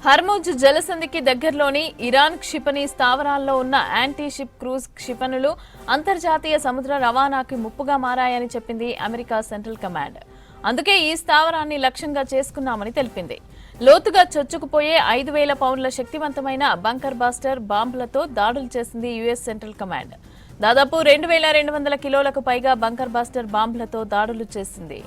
Hormuz జలసంధికి దగ్గరలోని Iran క్షిపణి స్థావరాల్లో ఉన్న యాంటీ షిప్ క్రూజ్ క్షిపణులు అంతర్జాతీయ సముద్ర రవాణాకి ముప్పుగా మారాయని చెప్పింది అమెరికా సెంట్రల్ కమాండ్. అందుకే ఈ స్థావరాన్ని లక్ష్యంగా చేసుకున్నామని తెలిపింది. లోతుగా చొచ్చుకుపోయే 5,000 పౌండ్ల శక్తివంతమైన బంకర్ బాస్టర్ బాంబులతో దాడులు చేసింది యుఎస్ సెంట్రల్ కమాండ్. దాదాపు 2,200 కిలోలకు పైగా బంకర్ బాస్టర్ బాంబులతో దాడులు చేసింది.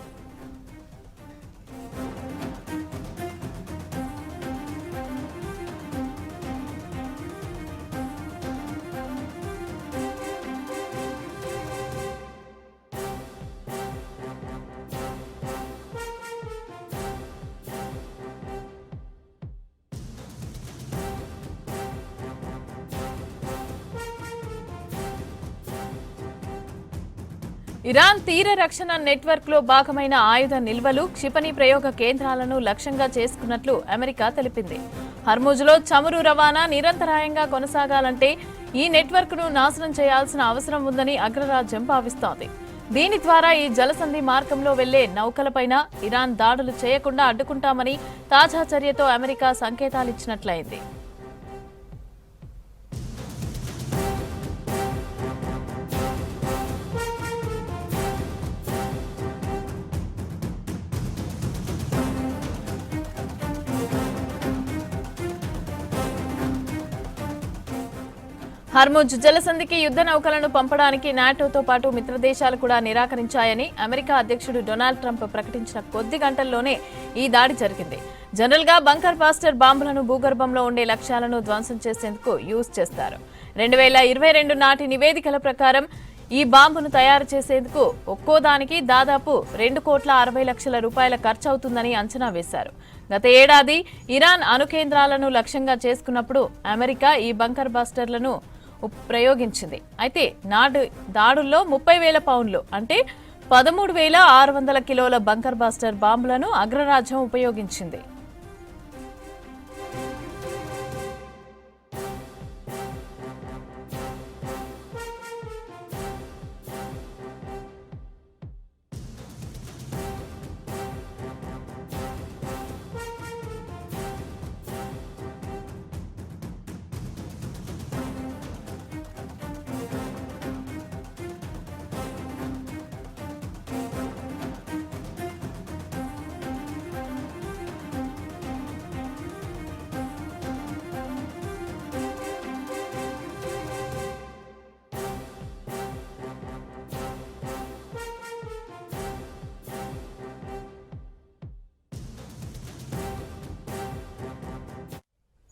ఇరాన్ తీర రక్షణ నెట్వర్క్ లో భాగమైన ఆయుధ నిల్వలు, క్షిపణి ప్రయోగ కేంద్రాలను లక్ష్యంగా చేసుకున్నట్లు అమెరికా తెలిపింది. హర్ముజ్లో చమురు రవాణా నిరంతరాయంగా కొనసాగాలంటే ఈ నెట్వర్క్ ను నాశనం చేయాల్సిన అవసరం ఉందని అగ్రరాజ్యం భావిస్తోంది. దీని ద్వారా ఈ జలసంధి మార్గంలో వెళ్లే నౌకలపైన ఇరాన్ దాడులు చేయకుండా అడ్డుకుంటామని తాజా చర్యతో అమెరికా సంకేతాలిచ్చినట్లయింది. హర్ముజ్ జలసంధికి యుద్ధ నౌకలను పంపడానికి నాటోతో పాటు మిత్రదేశాలు కూడా నిరాకరించాయని అమెరికా అధ్యక్షుడు డొనాల్డ్ ట్రంప్ ప్రకటించిన కొద్ది గంటల్లోనే ఈ దాడి జరిగింది. జనరల్ గా బంకర్ బాస్టర్ బాంబులను భూగర్భంలో ఉండే లక్ష్యాలను ధ్వంసం చేసేందుకు యూజ్ చేస్తారు. 2022 నాటి నివేదికల ప్రకారం ఈ బాంబును తయారు చేసేందుకు ఒక్కోదానికి దాదాపు 2,60,00,000 రూపాయల ఖర్చు అవుతుందని అంచనా వేశారు. గత ఏడాది ఇరాన్ అణు కేంద్రాలను లక్ష్యంగా చేసుకున్నప్పుడు అమెరికా ఈ బంకర్ బాస్టర్లను ప్రయోగించింది. అయితే నాడు దాడుల్లో 30,000 పౌండ్లు అంటే 13,600 కిలోల బంకర్ బాస్టర్ బాంబులను అగ్రరాజ్యం ఉపయోగించింది.